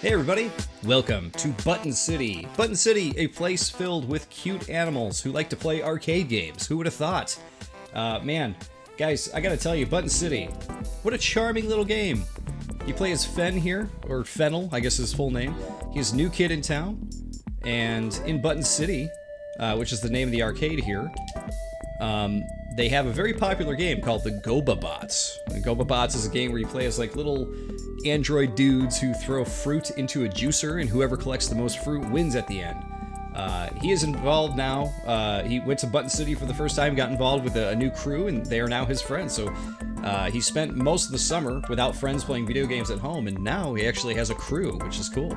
Hey everybody, welcome to Button City. Button City, a place filled with cute animals who like to play arcade games. Who would have thought? Man, guys, I gotta tell you, Button City, what a charming little game. You play as Fen here, or Fennel, I guess is his full name. He's a new kid in town, and in Button City, which is the name of the arcade here, they have a very popular game called the GobaBots. And GobaBots is a game where you play as like little android dudes who throw fruit into a juicer, and whoever collects the most fruit wins at the end. He is involved now. He went to Button City for the first time, got involved with a new crew, and they are now his friends. So he spent most of the summer without friends playing video games at home, and now he actually has a crew, which is cool.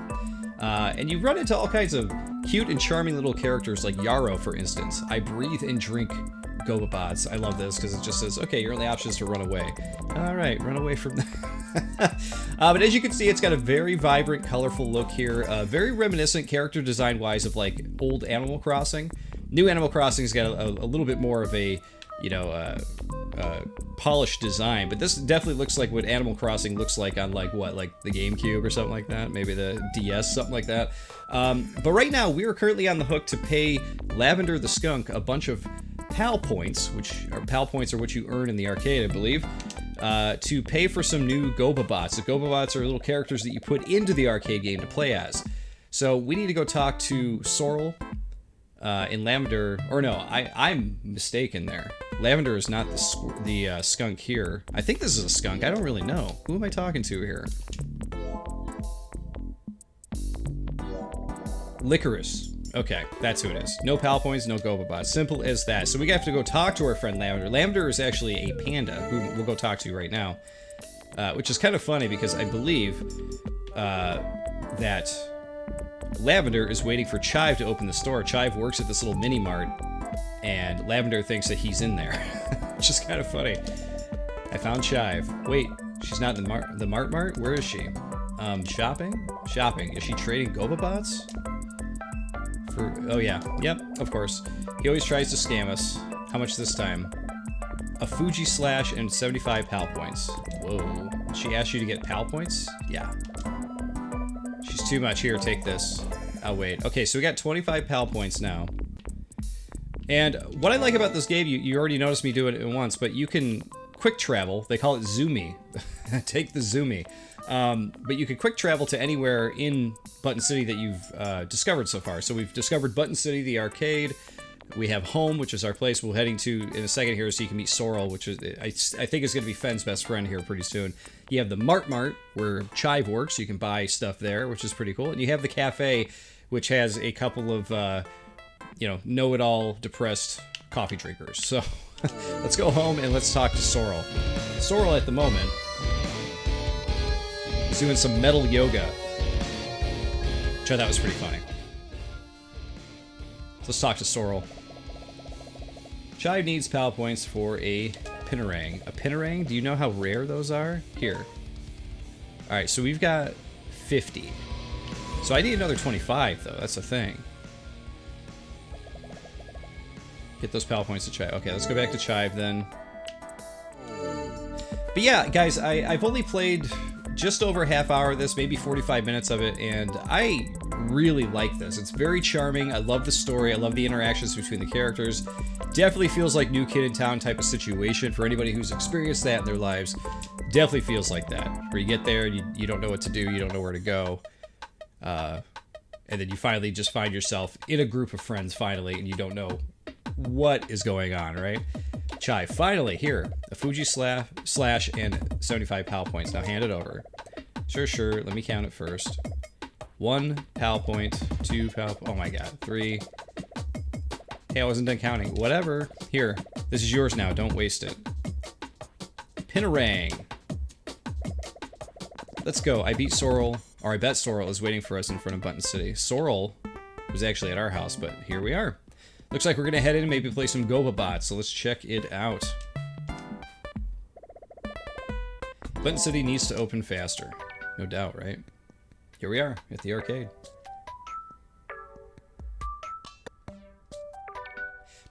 And you run into all kinds of cute and charming little characters, like Yarrow, for instance. I breathe and drink GobaBots. I love this because it just says, okay, your only option is to run away. All right, run away from that. But as you can see, it's got a very vibrant, colorful look here. Very reminiscent character design-wise of like old Animal Crossing. New Animal Crossing's got a little bit more of a, polished design, but this definitely looks like what Animal Crossing looks like on like the GameCube or something like that, maybe the DS, something like that. But right now we are currently on the hook to pay Lavender the skunk a bunch of PAL points, PAL points are what you earn in the arcade, I believe, to pay for some new GobaBots. The GobaBots are little characters that you put into the arcade game to play as. So we need to go talk to Sorrel in Lavender, or no, I'm mistaken there. Lavender is not the skunk here. I think this is a skunk. I don't really know. Who am I talking to here? Licorice. Okay, that's who it is. No PAL points, no GobaBots. Simple as that. So we have to go talk to our friend Lavender. Lavender is actually a panda, who we'll go talk to right now. Which is kind of funny because I believe that Lavender is waiting for Chive to open the store. Chive works at this little mini-mart, and Lavender thinks that he's in there. Which is kind of funny. I found Chive. Wait, she's not in the Mart? Where is she? Shopping? Shopping. Is she trading GobaBots? Oh yeah, yep, of course. He always tries to scam us. How much this time? A Fuji Slash and 75 PAL points. Whoa. She asked you to get PAL points? Yeah. She's too much. Here, take this. I'll wait. Okay, so we got 25 PAL points now. And what I like about this game, you already noticed me do it once, but you can quick travel. They call it Zoomy. Take the Zoomy. But you can quick travel to anywhere in Button City that you've discovered so far. So we've discovered Button City, the arcade. We have Home, which is our place we're heading to in a second here, so you can meet Sorrel, which is I think is going to be Fen's best friend here pretty soon. You have the Mart, where Chive works. You can buy stuff there, which is pretty cool. And you have the cafe, which has a couple of, know-it-all depressed coffee drinkers. So let's go home and let's talk to Sorrel. Sorrel at the moment is doing some metal yoga, which I thought was pretty funny. So let's talk to Sorrel. Chive needs PAL points for a Pinarang. A Pinarang? Do you know how rare those are? Here. Alright, so we've got 50. So I need another 25, though. That's the thing. Get those PAL points to Chive. Okay, let's go back to Chive, then. But yeah, guys, I've only played just over a half hour of this, maybe 45 minutes of it, and I really like this. It's very charming. I love the story. I love the interactions between the characters. Definitely feels like New Kid in Town type of situation for anybody who's experienced that in their lives. Definitely feels like that, where you get there and you don't know what to do, you don't know where to go, and then you finally just find yourself in a group of friends finally, and you don't know what is going on, right? Chive, finally, here, a Fuji Slash and 75 PAL points. Now hand it over. Sure, let me count it first. 1 PAL point, 2 PAL, oh my god, 3. Hey, I wasn't done counting. Whatever. Here, this is yours now, don't waste it. Pinarang. Let's go. I beat Sorrel, or I bet Sorrel is waiting for us in front of Button City. Sorrel was actually at our house, but here we are. Looks like we're gonna head in and maybe play some GobaBots, so let's check it out. Button City needs to open faster. No doubt, right? Here we are, at the arcade.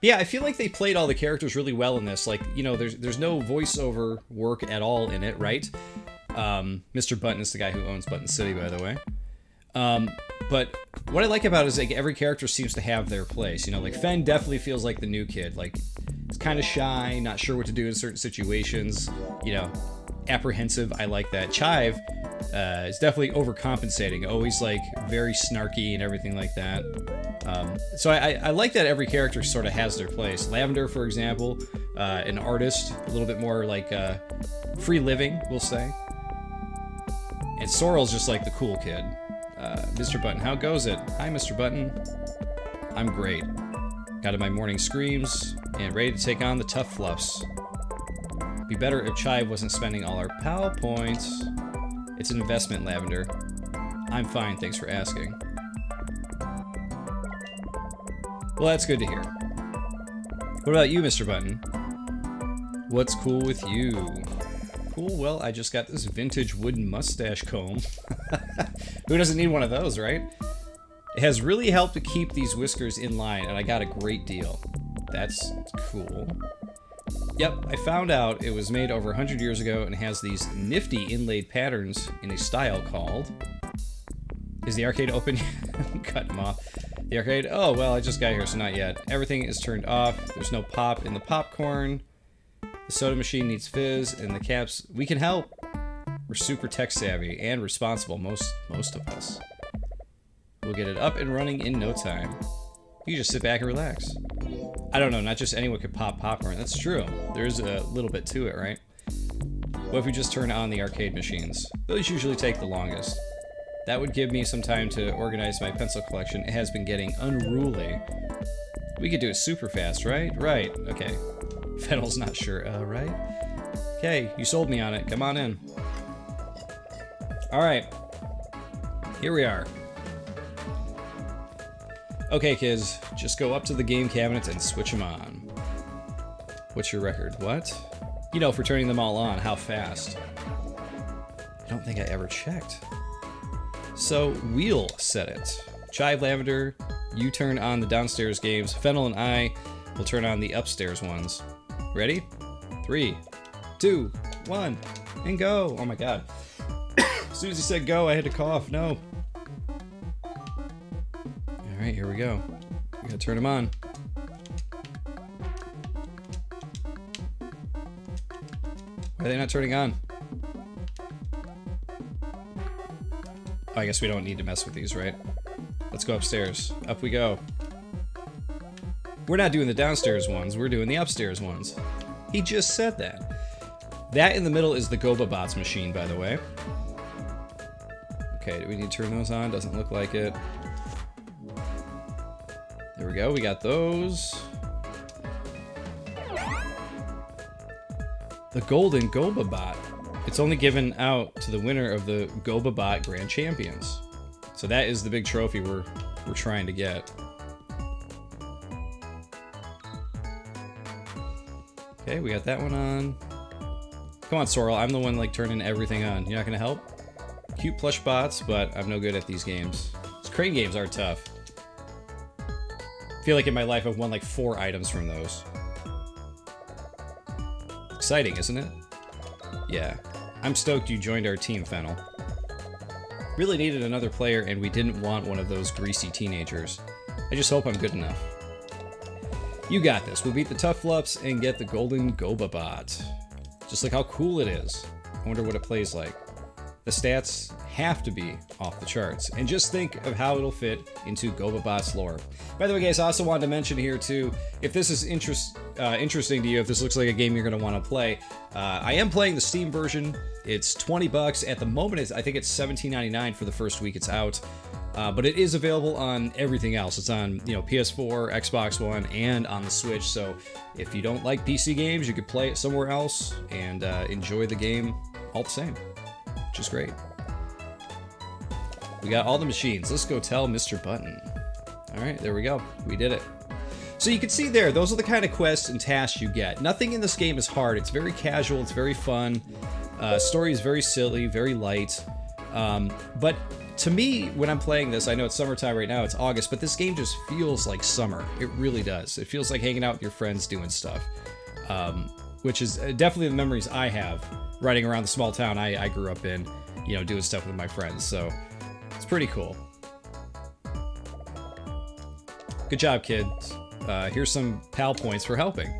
But yeah, I feel like they played all the characters really well in this. Like, you know, there's no voiceover work at all in it, right? Mr. Button is the guy who owns Button City, by the way. But what I like about it is like every character seems to have their place. You know, like Fen definitely feels like the new kid. Like, it's kind of shy, not sure what to do in certain situations. You know, apprehensive. I like that. Chive is definitely overcompensating. Always like very snarky and everything like that. So I like that every character sort of has their place. Lavender, for example, an artist, a little bit more like free living, we'll say. And Sorrel's just like the cool kid. Mr. Button, how goes it? Hi, Mr. Button. I'm great. Got in my morning screams and ready to take on the tough fluffs. Be better if Chive wasn't spending all our PAL points. It's an investment, Lavender. I'm fine, thanks for asking. Well, that's good to hear. What about you, Mr. Button? What's cool with you? Cool, well, I just got this vintage wooden mustache comb. Who doesn't need one of those, right? It has really helped to keep these whiskers in line, and I got a great deal. That's cool. Yep, I found out it was made over 100 years ago and has these nifty inlaid patterns in a style called... Is the arcade open? Cut him off. The arcade? Oh, well, I just got here, so not yet. Everything is turned off. There's no pop in the popcorn. The soda machine needs fizz, and the caps... We can help. We're super tech savvy and responsible, most of us. We'll get it up and running in no time. You just sit back and relax. I don't know, not just anyone could pop popcorn. That's true. There's a little bit to it, right? What if we just turn on the arcade machines? Those usually take the longest. That would give me some time to organize my pencil collection. It has been getting unruly. We could do it super fast, right? Right, okay. Fennel's not sure, right? Okay, you sold me on it. Come on in. Alright. Here we are. Okay, kids, just go up to the game cabinets and switch them on. What's your record? What? You know, for turning them all on, how fast? I don't think I ever checked. So, we'll set it. Chive, Lavender, you turn on the downstairs games. Fennel and I will turn on the upstairs ones. Ready? 3, 2, 1, and go! Oh my god. As soon as he said go, I had to cough. No. Alright, here we go. We gotta turn them on. Why are they not turning on? Oh, I guess we don't need to mess with these, right? Let's go upstairs. Up we go. We're not doing the downstairs ones, we're doing the upstairs ones. He just said that. That in the middle is the GobaBots machine, by the way. Okay, do we need to turn those on? Doesn't look like it. There we go, we got those. The Golden GobaBot. It's only given out to the winner of the GobaBot Grand Champions. So that is the big trophy we're trying to get. Okay, we got that one on. Come on, Sorrel, I'm the one like turning everything on. You're not gonna help? Cute plush bots, but I'm no good at these games. These crane games are tough. I feel like in my life I've won like 4 items from those. Exciting, isn't it? Yeah. I'm stoked you joined our team, Fennel. Really needed another player and we didn't want one of those greasy teenagers. I just hope I'm good enough. You got this. We'll beat the tough fluffs and get the Golden GobaBot. Just look how cool it is. I wonder what it plays like. The stats have to be off the charts. And just think of how it'll fit into GobaBot's lore. By the way, guys, I also wanted to mention here, too, if this is interesting to you, if this looks like a game you're going to want to play, I am playing the Steam version. It's $20. At the moment, I think it's $17.99 for the first week it's out. But it is available on everything else. It's on, you know, PS4, Xbox One, and on the Switch. So if you don't like PC games, you could play it somewhere else and enjoy the game all the same, which is great. We got all the machines. Let's go tell Mr. Button. All right, there we go. We did it. So you can see there, those are the kind of quests and tasks you get. Nothing in this game is hard. It's very casual. It's very fun. Story is very silly, very light. But to me, when I'm playing this, I know it's summertime right now, it's August, but this game just feels like summer. It really does. It feels like hanging out with your friends doing stuff, which is definitely the memories I have riding around the small town I grew up in, you know, doing stuff with my friends. So it's pretty cool. Good job, kids. Here's some PAL points for helping.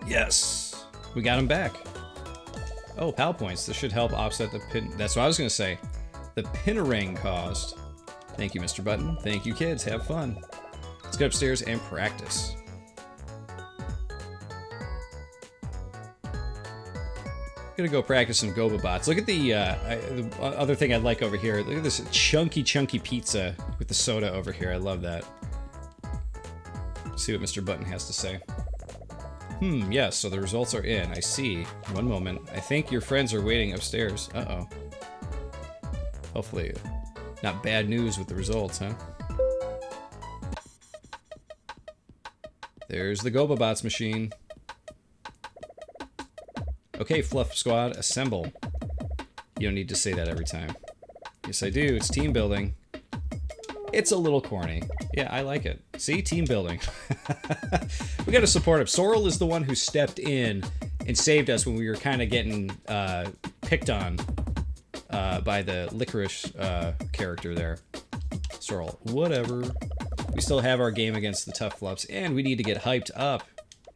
Yes! We got them back. Oh, PAL points. This should help offset the pin. That's what I was going to say. The pinnering caused. Thank you, Mr. Button. Thank you, kids. Have fun. Let's go upstairs and practice. Gonna go practice some GobaBots. Look at the other thing I like over here. Look at this chunky pizza with the soda over here. I love that. Let's see what Mr. Button has to say. Yes, so the results are in. I see. One moment. I think your friends are waiting upstairs. Uh-oh. Hopefully not bad news with the results, huh? There's the GobaBots machine. Okay, Fluff Squad, assemble. You don't need to say that every time. Yes, I do. It's team building. It's a little corny. Yeah, I like it. See? Team building. We gotta support him. Sorrel is the one who stepped in and saved us when we were kind of getting picked on by the licorice character there. Sorrel. Whatever. We still have our game against the Tough Fluffs, and we need to get hyped up.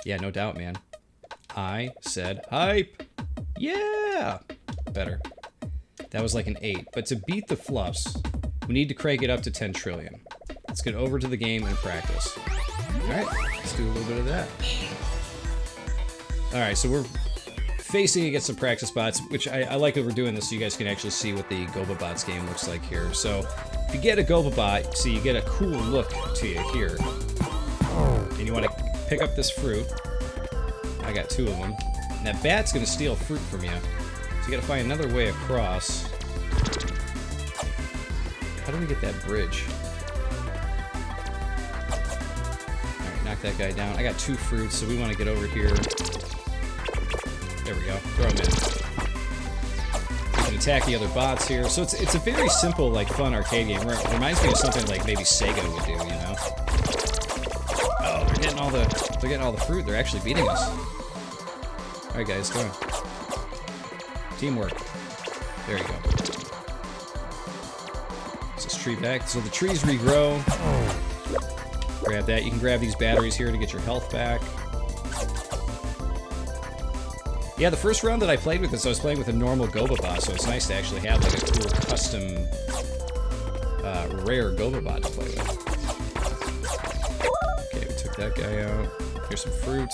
Yeah, no doubt, man. I said hype. Yeah! Better. That was like an 8. But to beat the Fluffs, we need to crank it up to 10 trillion. Let's get over to the game and practice. Alright, let's do a little bit of that. Alright, so we're facing against some practice bots, which I like that we're doing this so you guys can actually see what the GobaBots game looks like here. So, if you get a GobaBot, so you get a cool look to you here. And you want to pick up this fruit. I got 2 of them. And that bat's gonna steal fruit from you. So you gotta find another way across. How do we get that bridge? Alright, knock that guy down. I got 2 fruits, so we want to get over here. There we go. Throw him in. We can attack the other bots here. So it's a very simple, like, fun arcade game. It reminds me of something like maybe Sega would do, you know? Oh, they're getting all the fruit. They're actually beating us. Alright guys, go on. Teamwork. There you go. Is this tree back? So the trees regrow. Grab that. You can grab these batteries here to get your health back. Yeah, the first round that I played with this, I was playing with a normal GobaBot, so it's nice to actually have like a cool custom rare GobaBot to play with. Okay, we took that guy out. Here's some fruit.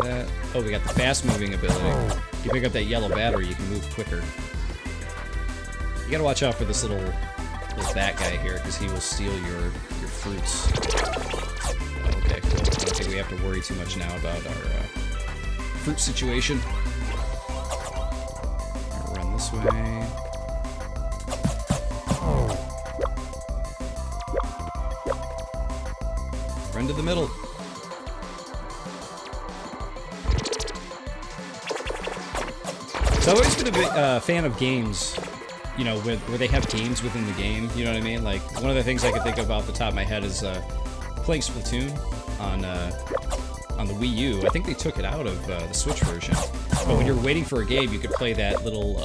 That. Oh, we got the fast moving ability. If you pick up that yellow battery, you can move quicker. You gotta watch out for this little bat guy here, because he will steal your fruits. Okay, cool. I don't think we have to worry too much now about our fruit situation. I'll run this way. Run to the middle. So I've always been a big fan of games, you know, where they have games within the game, you know what I mean? Like, one of the things I could think of off the top of my head is playing Splatoon on the Wii U. I think they took it out of the Switch version. But when you're waiting for a game, you could play that little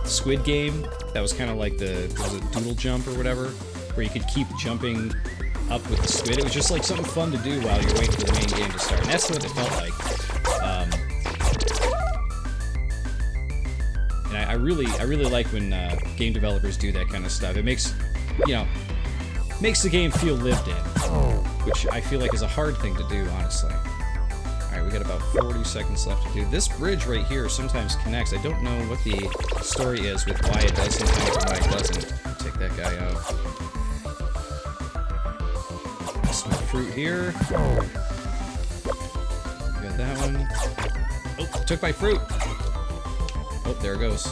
squid game that was kind of like was it Doodle Jump or whatever, where you could keep jumping up with the squid. It was just like something fun to do while you're waiting for the main game to start. And that's what it felt like. And I really like when game developers do that kind of stuff. It makes, you know, makes the game feel lived in, which I feel like is a hard thing to do, honestly. Alright, we got about 40 seconds left to do. This bridge right here sometimes connects. I don't know what the story is with why it does sometimes and why it doesn't. Take that guy out. Some fruit here. Got that one. Oh, took my fruit. Oh, there it goes.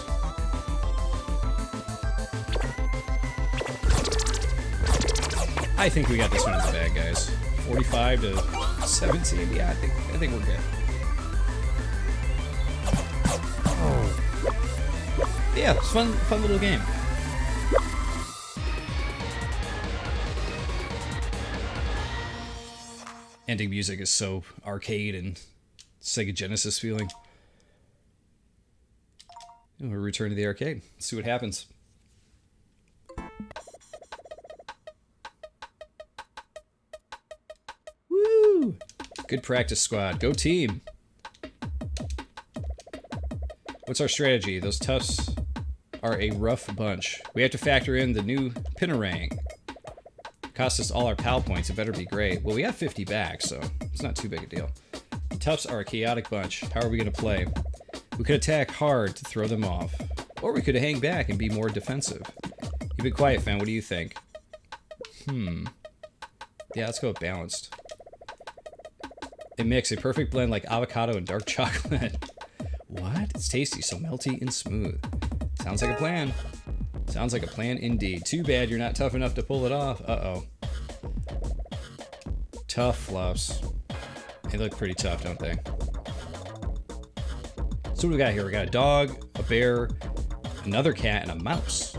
I think we got this one in the bag, guys. 45 to 17. Yeah, I think we're good. Yeah, it's fun little game. Ending music is so arcade and Sega Genesis feeling. We'll return to the arcade. Let's see what happens. Good practice, squad. Go team. What's our strategy? Those toughs are a rough bunch. We have to factor in the new Pinarang. Cost us all our PAL points. It better be great. Well, we have 50 back, so it's not too big a deal. The toughs are a chaotic bunch. How are we going to play? We could attack hard to throw them off. Or we could hang back and be more defensive. You've been quiet, fan. What do you think? Yeah, let's go with balanced. A mix, a perfect blend like avocado and dark chocolate. What? It's tasty, so melty and smooth. Sounds like a plan. Sounds like a plan indeed. Too bad you're not tough enough to pull it off. Uh-oh. Tough fluffs. They look pretty tough, don't they? So what do we got here? We got a dog, a bear, another cat, and a mouse.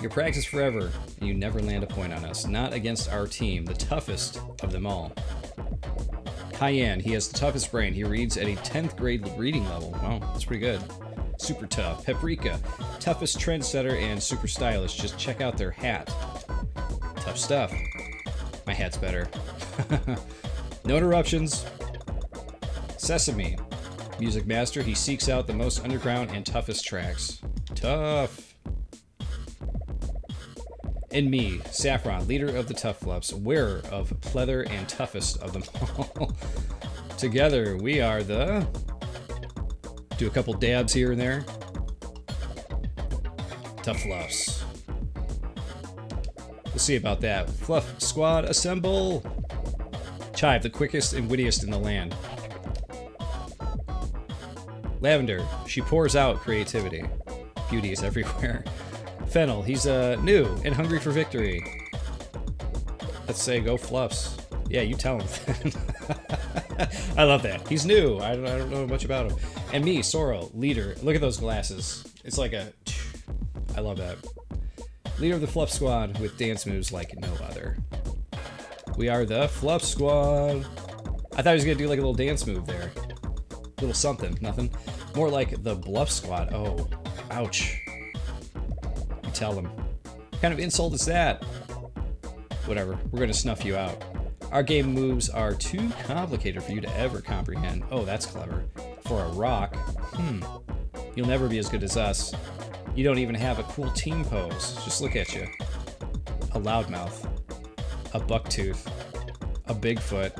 You practice forever, and you never land a point on us. Not against our team, the toughest of them all. Cayenne, he has the toughest brain. He reads at a 10th grade reading level. Wow, that's pretty good. Super tough. Paprika, toughest trendsetter and super stylish. Just check out their hat. Tough stuff. My hat's better. No interruptions. Sesame, music master. He seeks out the most underground and toughest tracks. Tough. And me, Saffron, leader of the Tough Fluffs, wearer of pleather and toughest of them all. Together, we are the... Do a couple dabs here and there. Tough Fluffs. We'll see about that. Fluff squad, assemble! Chive, the quickest and wittiest in the land. Lavender, she pours out creativity. Beauty is everywhere. Fennel, he's new and hungry for victory. Let's say go Fluffs. Yeah, you tell him. I love that. He's new. I don't know much about him. And me, Sorrow, leader. Look at those glasses. It's like a... I love that. Leader of the Fluff Squad with dance moves like no other. We are the Fluff Squad. I thought he was going to do like a little dance move there. Little something. Nothing. More like the Bluff Squad. Oh, ouch. You tell them. What kind of insult is that? Whatever. We're going to snuff you out. Our game moves are too complicated for you to ever comprehend. Oh, that's clever. For a rock. You'll never be as good as us. You don't even have a cool team pose. Just look at you. A loudmouth. A bucktooth. A Bigfoot.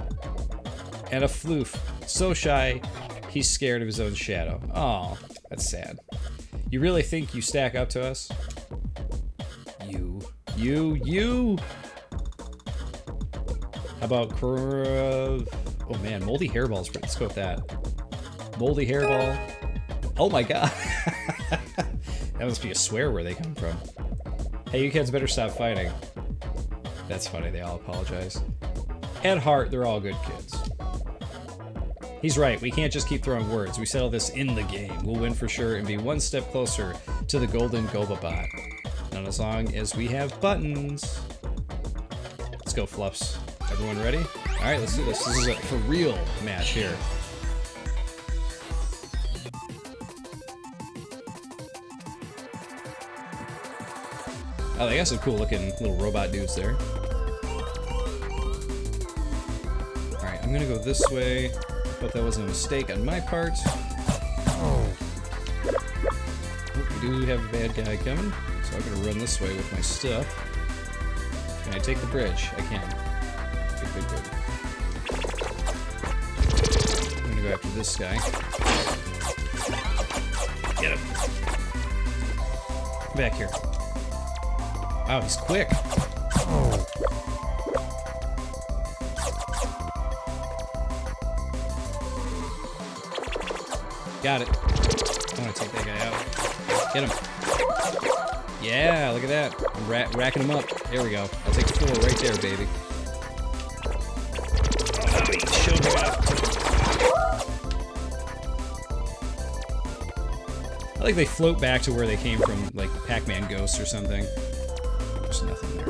And a floof. So shy, he's scared of his own shadow. Aw, that's sad. You really think you stack up to us? You. How about oh man, moldy hairballs. Let's go with that. Moldy hairball. Oh my god. That must be a swear where they come from. Hey, you kids better stop fighting. That's funny, they all apologize. At heart, they're all good kids. He's right, we can't just keep throwing words. We settle this in the game. We'll win for sure and be one step closer to the golden Gobabot. Not as long as we have buttons. Let's go, Fluffs. Everyone ready? Alright, let's do this. This is a for real match here. Oh, they got some cool looking little robot dudes there. Alright, I'm gonna go this way. Hope that wasn't a mistake on my part. Oh, we do have a bad guy coming, so I'm gonna run this way with my stuff. Can I take the bridge? I can. Good. I'm gonna go after this guy. Get him. Come back here. Wow, he's quick. Got it. I want to take that guy out. Get him. Yeah, look at that. I'm racking him up. There we go. I'll take 4 right there, baby. Oh, he showed me up. I think they float back to where they came from, like Pac-Man ghosts or something. There's nothing there.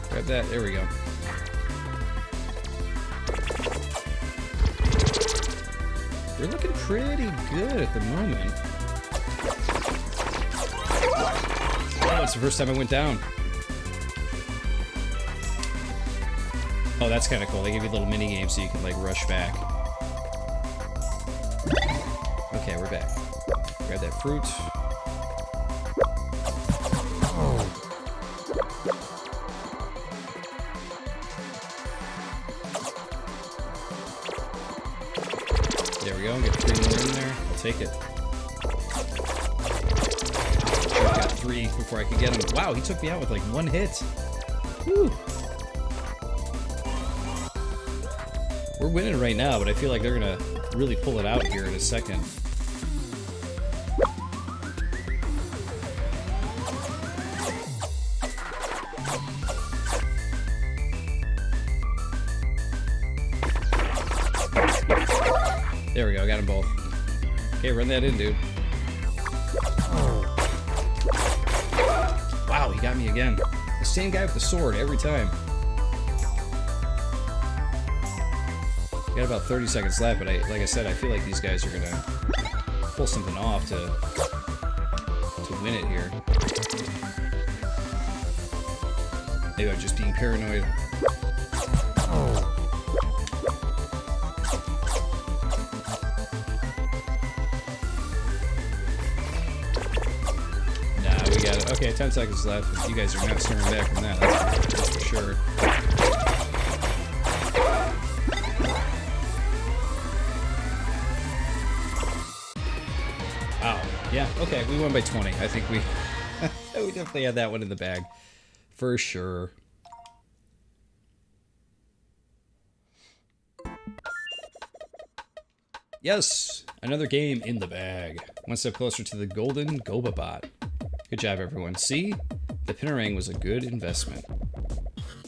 Grab that. There we go. We're looking pretty good at the moment. Oh, That's the first time I went down. Oh, that's kind of cool. They give you little mini games so you can like rush back. Okay, we're back. Grab that fruit. There we go. Get 3 more in there. I'll take it. I got 3 before I could get him. Wow, he took me out with like 1 hit. Whew. We're winning right now, but I feel like they're gonna really pull it out here in a second. There we go, got them both. Okay, run that in, dude. Wow, he got me again. The same guy with the sword every time. Got about 30 seconds left, but like I said, I feel like these guys are gonna pull something off to win it here. Maybe I'm just being paranoid. Nah, we got it. Okay, 10 seconds left. You guys are not turning back from that. That's for sure. Yeah, okay, we won by 20. I think we we definitely had that one in the bag. For sure. Yes, another game in the bag. One step closer to the golden Gobabot. Good job, everyone. See? The Pinarang was a good investment.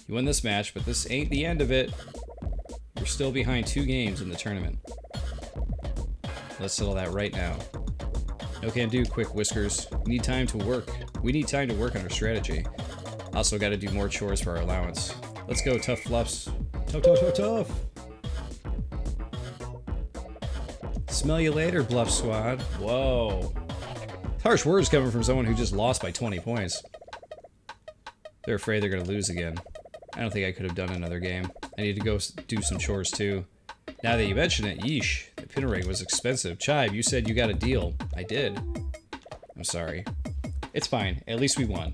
You won this match, but this ain't the end of it. You're still behind 2 games in the tournament. Let's settle that right now. No can do, Quick Whiskers. We need time to work. We need time to work on our strategy. Also gotta do more chores for our allowance. Let's go, Tough Fluffs. Tough, tough, tough, tough! Smell you later, Bluff Squad. Whoa. Harsh words coming from someone who just lost by 20 points. They're afraid they're gonna lose again. I don't think I could have done another game. I need to go do some chores too. Now that you mention it, yeesh, the Pinarang was expensive. Chive, you said you got a deal. I did. I'm sorry. It's fine. At least we won.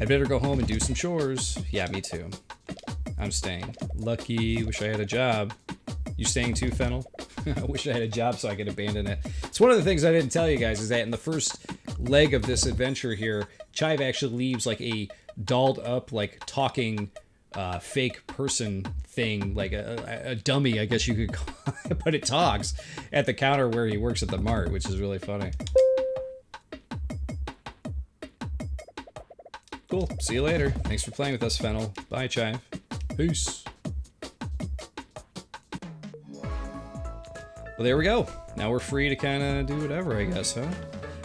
I'd better go home and do some chores. Yeah, me too. I'm staying. Lucky. Wish I had a job. You staying too, Fennel? I wish I had a job so I could abandon it. It's one of the things I didn't tell you guys is that in the first leg of this adventure here, Chive actually leaves like a dolled up, like talking fake person thing, like a dummy, I guess you could call it, but it talks at the counter where he works at the mart, which is really funny. Cool. See you later. Thanks for playing with us, Fennel. Bye, Chive. Peace. Well, there we go. Now we're free to kind of do whatever, I guess, huh?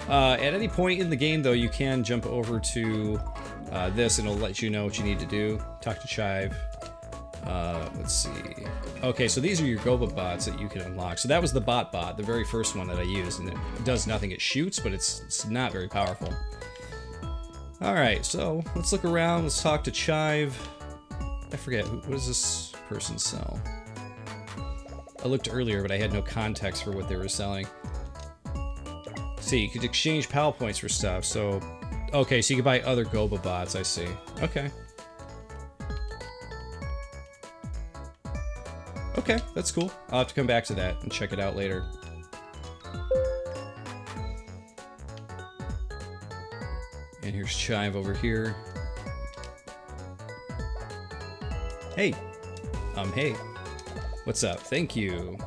At any point in the game, though, you can jump over to this, and it'll let you know what you need to do. Talk to Chive. Let's see. Okay, so these are your Gobabots that you can unlock. So that was the bot, the very first one that I used, and it does nothing. It shoots, but it's not very powerful. Alright, so let's look around. Let's talk to Chive. I forget, what does this person sell? I looked earlier, but I had no context for what they were selling. See, you could exchange PAL points for stuff, so... Okay, so you can buy other Gobabots, I see. Okay. Okay, that's cool. I'll have to come back to that and check it out later. And here's Chive over here. Hey. Hey. What's up? Thank you.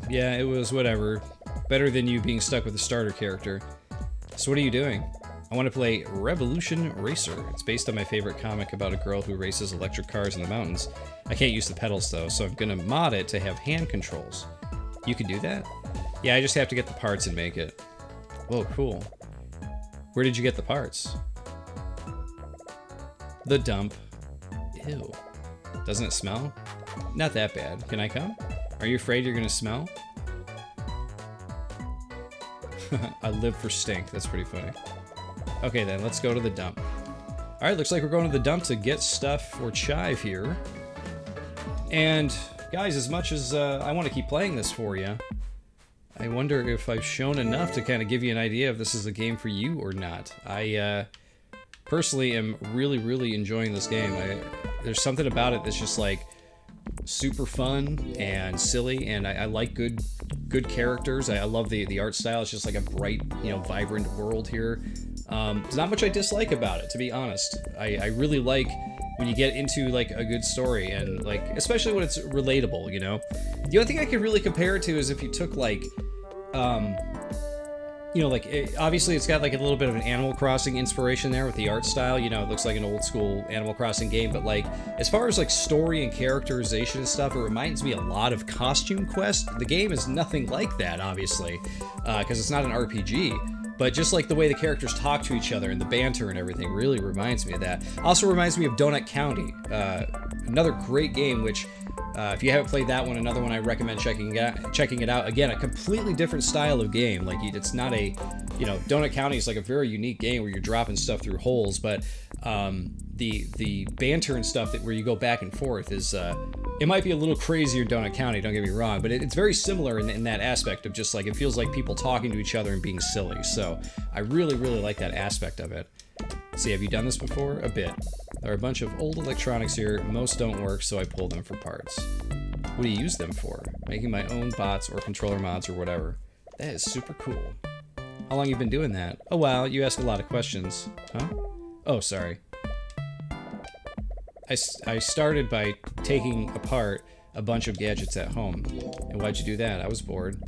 Yeah, it was whatever. Better than you being stuck with a starter character. So what are you doing? I want to play Revolution Racer. It's based on my favorite comic about a girl who races electric cars in the mountains. I can't use the pedals though, so I'm gonna mod it to have hand controls. You can do that? Yeah, I just have to get the parts and make it. Whoa, cool. Where did you get the parts? The dump. Ew. Doesn't it smell? Not that bad. Can I come? Are you afraid you're gonna smell? I live for stink. That's pretty funny. Okay, then let's go to the dump. All right, looks like we're going to the dump to get stuff for Chive here. And guys, as much as I want to keep playing this for you, I wonder if I've shown enough to kind of give you an idea if this is a game for you or not. I personally am really enjoying this game. There's something about it that's just like super fun and silly, and I like good characters. I love the art style. It's just like a bright, you know, vibrant world here. There's not much I dislike about it, to be honest. I really like when you get into like a good story, and like especially when it's relatable, you know. The only thing I could really compare it to is if you took like you know, like obviously it's got like a little bit of an Animal Crossing inspiration there with the art style. You know, it looks like an old school Animal Crossing game, but like as far as like story and characterization and stuff, it reminds me a lot of Costume Quest. The game is nothing like that, obviously, because it's not an RPG. But just like the way the characters talk to each other and the banter and everything really reminds me of that. Also reminds me of Donut County, another great game which, if you haven't played that one, another one I recommend checking it out. Again, a completely different style of game. Like it's not a, you know, Donut County is like a very unique game where you're dropping stuff through holes, but the banter and stuff where you go back and forth is it might be a little crazier in Donut County, don't get me wrong, but it's very similar in that aspect of just like it feels like people talking to each other and being silly. So I really like that aspect of it. See, have you done this before? A bit. There are a bunch of old electronics here. Most don't work, so I pull them for parts. What do you use them for? Making my own bots or controller mods or whatever. That is super cool. How long you been doing that? Oh wow, you ask a lot of questions. Huh? Oh, sorry. I started by taking apart a bunch of gadgets at home. And why'd you do that? I was bored.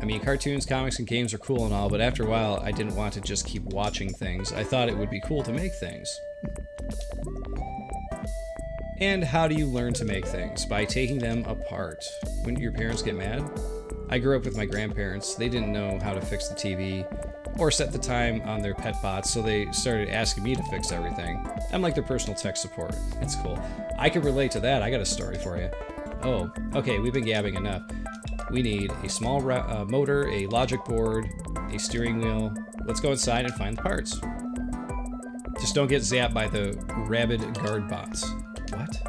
I mean, cartoons, comics, and games are cool and all, but after a while, I didn't want to just keep watching things. I thought it would be cool to make things. And how do you learn to make things? By taking them apart. Wouldn't your parents get mad? I grew up with my grandparents. They didn't know how to fix the TV or set the time on their pet bots, so they started asking me to fix everything. I'm like their personal tech support. That's cool. I can relate to that. I got a story for you. Oh, okay, we've been gabbing enough. We need a small motor, a logic board, a steering wheel. Let's go inside and find the parts. Just don't get zapped by the rabid guard bots. What?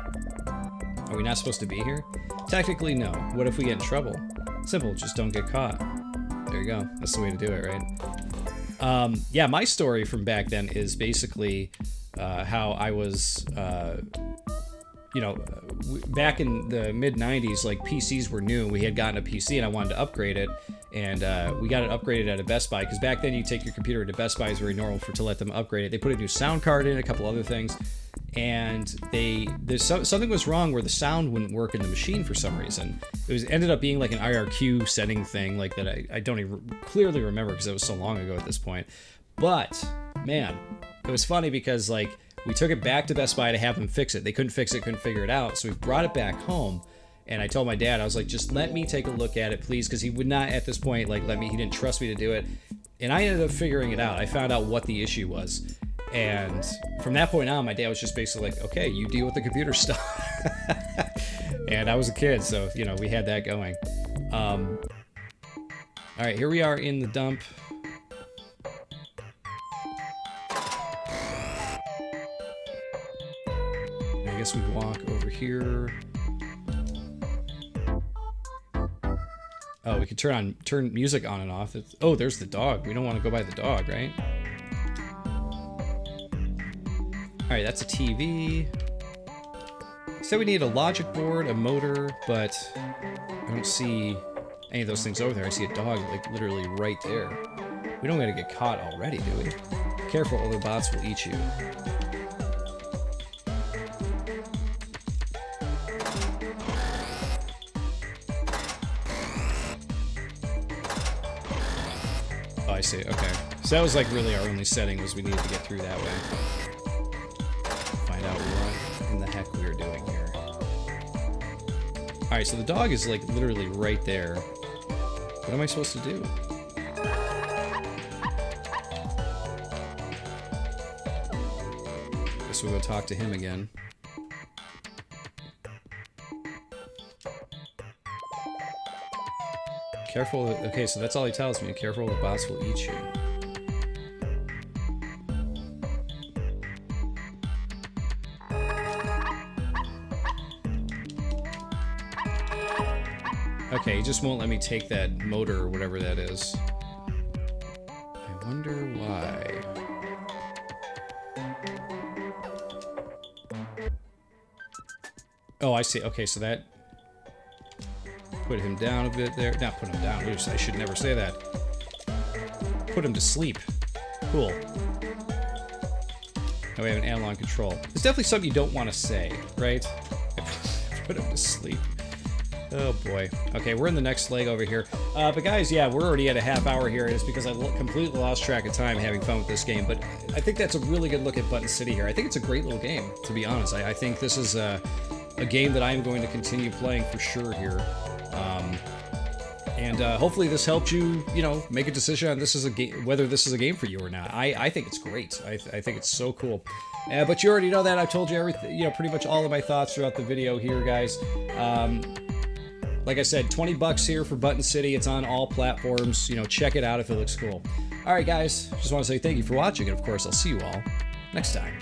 Are we not supposed to be here? Technically, no. What if we get in trouble? Simple, just don't get caught. There you go. That's the way to do it, right? Yeah, my story from back then is basically how I was, you know, back in the mid-90s, like PCs were new. We had gotten a PC and I wanted to upgrade it. And we got it upgraded at a Best Buy, because back then you take your computer to Best Buy is very normal to let them upgrade it. They put a new sound card in, a couple other things, and something was wrong where the sound wouldn't work in the machine for some reason. It ended up being like an IRQ setting thing, like that I don't even clearly remember because it was so long ago at this point. But man, it was funny because like we took it back to Best Buy to have them fix it. They couldn't fix it, couldn't figure it out, so we brought it back home. And I told my dad, I was like, just let me take a look at it, please, because he would not at this point like let me. He didn't trust me to do it, and I ended up figuring it out. I found out what the issue was, and from that point on, my dad was just basically like, okay, you deal with the computer stuff. And I was a kid, so you know we had that going. All right, here we are in the dump. I guess we walk over here. Oh, we could turn music on and off. Oh, there's the dog. We don't want to go by the dog, right? All right, that's a TV. So we need a logic board, a motor, but I don't see any of those things over there. I see a dog like literally right there. We don't gotta get caught already, do we? Careful, or the bots will eat you. I see, okay. So that was like really our only setting, was we needed to get through that way. Find out what in the heck we were doing here. Alright, so the dog is like literally right there. What am I supposed to do? Guess we'll go talk to him again. Careful, okay, so that's all he tells me. Careful, the bots will eat you. Okay, he just won't let me take that motor or whatever that is. I wonder why. Oh, I see. Okay, so that put him down a bit there. Not put him down. Oops, I should never say that. Put him to sleep. Cool. Now we have an analog control. It's definitely something you don't want to say, right? Put him to sleep. Oh boy. Okay, we're in the next leg over here. But guys, yeah, we're already at a half hour here. It's because I completely lost track of time having fun with this game. But I think that's a really good look at Button City here. I think it's a great little game, to be honest. I think this is a game that I am going to continue playing for sure here. And hopefully this helped you, you know, make a decision on this is a game, whether this is a game for you or not. I think it's great. I think it's so cool. But you already know that. I've told you everything, you know, pretty much all of my thoughts throughout the video here, guys. Like I said, 20 bucks here for Button City. It's on all platforms. You know, check it out if it looks cool. All right, guys. Just want to say thank you for watching, and of course, I'll see you all next time.